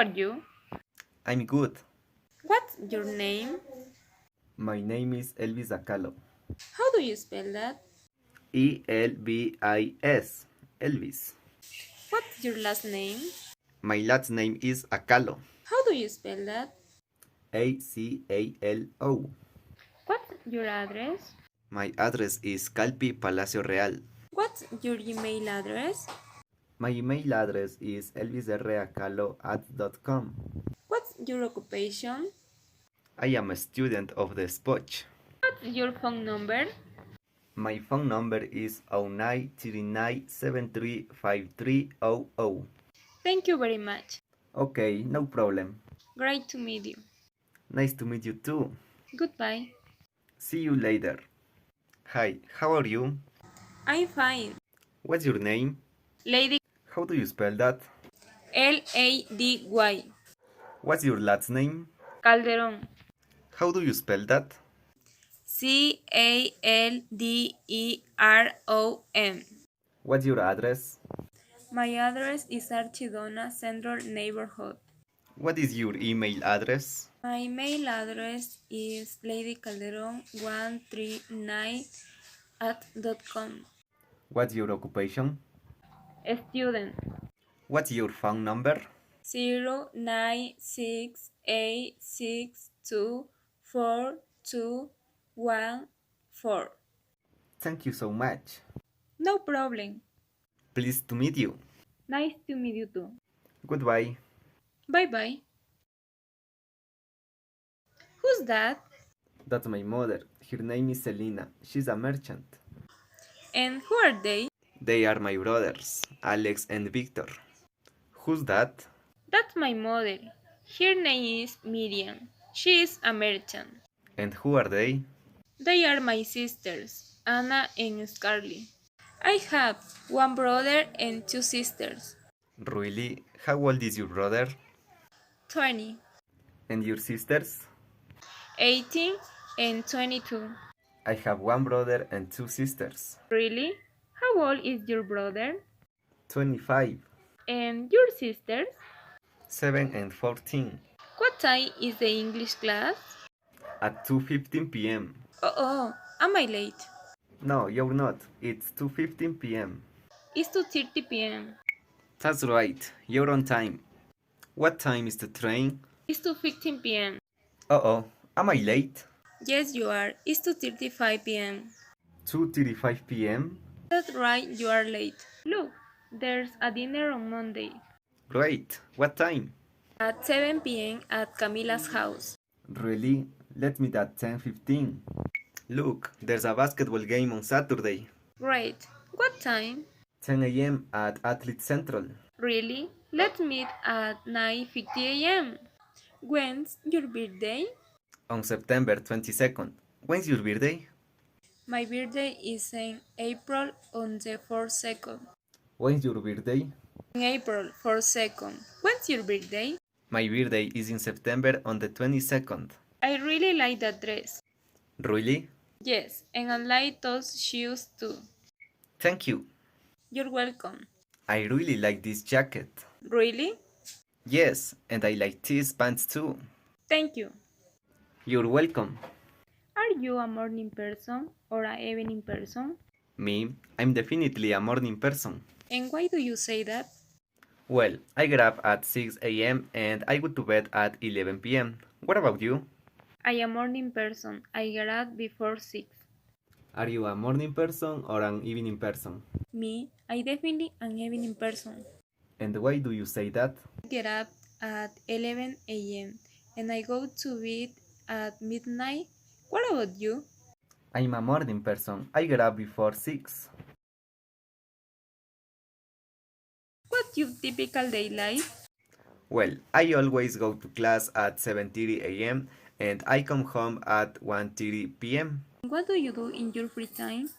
are you? I'm good. What's your name? My name is Elvis Acalo. How do you spell that? Elvis. Elvis. What's your last name? My last name is Acalo. How do you spell that? Acalo. What's your address? My address is Calpi Palacio Real. What's your email address? My email address is elvisracalo@.com. What's your occupation? I am a student of the Spoch. What's your phone number? My phone number is 0939735300. Thank you very much. Okay, no problem. Great to meet you. Nice to meet you too. Goodbye. See you later. Hi, how are you? I'm fine. What's your name? Lady How do you spell that? Lady. What's your last name? Calderon. How do you spell that? Calderom. What's your address? My address is Archidona Central Neighborhood. What is your email address? My email address is ladycalderon139@.com. What's your occupation? Student. What's your phone number? 0968624214. Thank you so much. No problem. Pleased to meet you. Nice to meet you too. Goodbye. Bye bye. Who's that? That's my mother. Her name is Selena. She's a merchant. And who are they? They are my brothers, Alex and Victor. Who's that? That's my mother. Her name is Miriam. She is a merchant. And who are they? They are my sisters, Anna and Scarlett. I have one brother and two sisters. Really? How old is your brother? 20, And your sisters? 18, and 22. I have one brother and two sisters. Really? How old is your brother? 25, And your sisters? 7 and 14. What time is the English class? At 2:15 p.m. Oh, am I late? No, you're not. It's 2:15 p.m. It's 2:30 p.m. That's right. You're on time. What time is the train? It's 2:15 p.m. Uh-oh. Am I late? Yes, you are. It's 2:35 p.m. 2:35 p.m.? That's right, you are late. Look, there's a dinner on Monday Great. What time? at 7 p.m. at Camila's house. Really? Let's meet at 10:15. Look, there's a basketball game on Saturday. Great. What time? 10 a.m. at Athlete Central. Really? Let's meet at 9:50 a.m. When's your birthday? On September 22nd. When's your birthday? My birthday is in April on the 4th. When's your birthday? In April 4th. When's your birthday? My birthday is in September on the 22nd. I really like that dress. Really? Yes, and I like those shoes too. Thank you. You're welcome. I really like this jacket. Really? Yes, and I like these pants too. Thank you. You're welcome. Are you a morning person or an evening person? Me, I'm definitely a morning person. And why do you say that? Well, I get up at 6 a.m. and I go to bed at 11 p.m. What about you? I am a morning person. I get up before 6. Are you a morning person or an evening person? Me, I definitely an evening person. And why do you say that? I get up at 11 a.m. and I go to bed at midnight. What about you? I'm a morning person. I get up before 6. What's your typical day life? Well, I always go to class at 7:30 a.m. and I come home at 1:30 p.m. What do you do in your free time?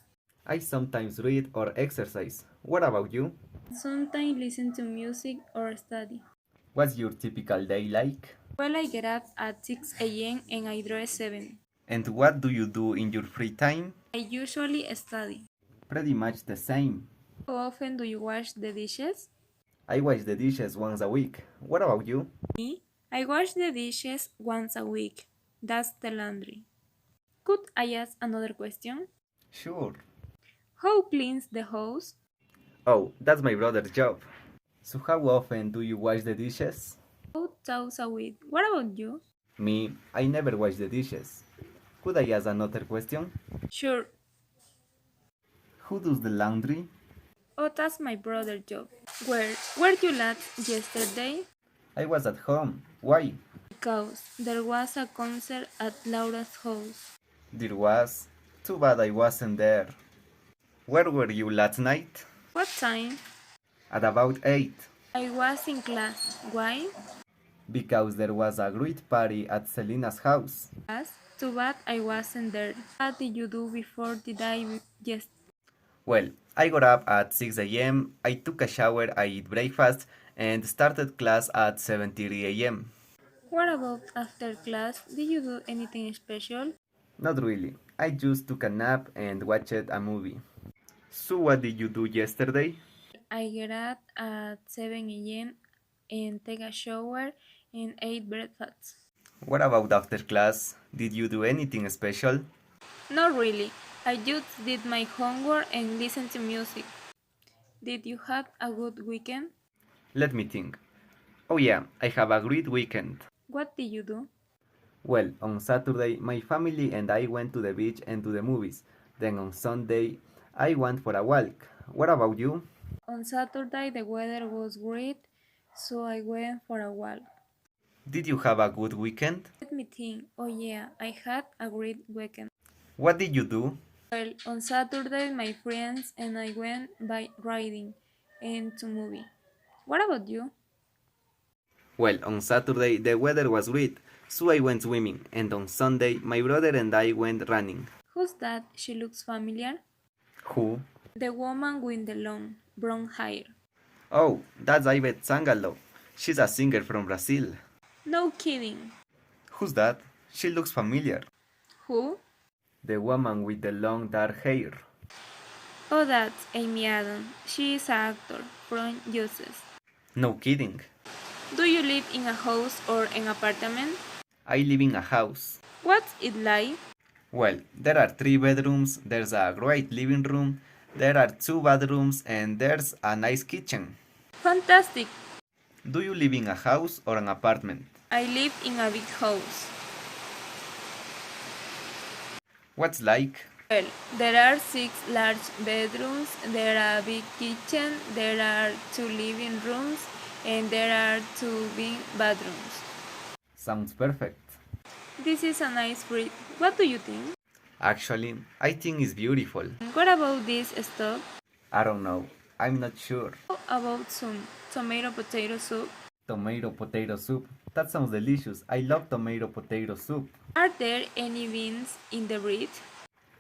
I sometimes read or exercise. What about you? Sometimes listen to music or study. What's your typical day like? Well, I get up at 6 a.m. and I dress 7. And what do you do in your free time? I usually study. Pretty much the same. How often do you wash the dishes? I wash the dishes once a week. What about you? Me? I wash the dishes once a week. That's the laundry. Could I ask another question? Sure. Who cleans the house? Oh, that's my brother's job. So how often do you wash the dishes? 2 times a week. What about you? Me, I never wash the dishes. Could I ask another question? Sure. Who does the laundry? Oh, that's my brother's job. Where were you last yesterday? I was at home. Why? Because there was a concert at Laura's house. There was. Too bad I wasn't there. Where were you last night? What time? At about 8. I was in class. Why? Because there was a great party at Selina's house. Class? Too bad I wasn't there. What did you do before the day yesterday? Well, I got up at 6 a.m., I took a shower, I ate breakfast, and started class at 7:30 a.m. What about after class? Did you do anything special? Not really. I just took a nap and watched a movie. So what did you do yesterday? I get up at 7 a.m. and take a shower and ate breakfast. What about after class? Did you do anything special? Not really. I just did my homework and listened to music. Did you have a good weekend? Let me think. Oh yeah, I have a great weekend. What did you do? Well, on Saturday, my family and I went to the beach and to the movies. Then on Sunday, I went for a walk. What about you? On Saturday the weather was great, so I went for a walk. Did you have a good weekend? Let me think. Oh yeah, I had a great weekend. What did you do? Well, on Saturday my friends and I went bike riding and to movie. What about you? Well, on Saturday the weather was great, so I went swimming, and on Sunday my brother and I went running. Who's that? She looks familiar. Who? The woman with the long brown hair. Oh, that's Ivete Sangalo. She's a singer from Brazil. No kidding. Who's that? She looks familiar. Who? The woman with the long dark hair. Oh, that's Amy Adams. She is an actor from Justice. No kidding. Do you live in a house or an apartment? I live in a house. What's it like? Well, there are 3 bedrooms, there's a great living room, there are 2 bathrooms, and there's a nice kitchen. Fantastic. Do you live in a house or an apartment? I live in a big house. What's like? Well, there are 6 large bedrooms, there are a big kitchen, there are 2 living rooms, and there are 2 big bathrooms. Sounds perfect. This is a nice breed. What do you think? Actually, I think it's beautiful. What about this stuff? I don't know. I'm not sure. How about some tomato potato soup? Tomato potato soup. That sounds delicious. I love tomato potato soup. Are there any beans in the bread?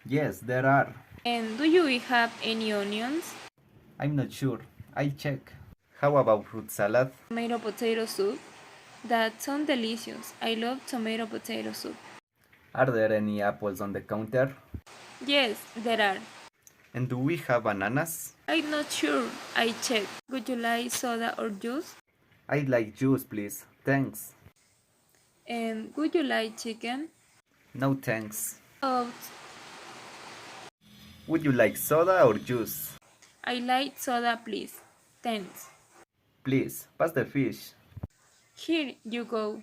Yes, there are. And do you have any onions? I'm not sure. I'll check. How about fruit salad? Tomato potato soup? That sounds delicious. I love tomato potato soup. Are there any apples on the counter? Yes, there are. And do we have bananas? I'm not sure. I check. Would you like soda or juice? I'd like juice, please. Thanks. And would you like chicken? No thanks. Oh, Would you like soda or juice? I like soda, please. Thanks. Please, pass the fish. Here you go.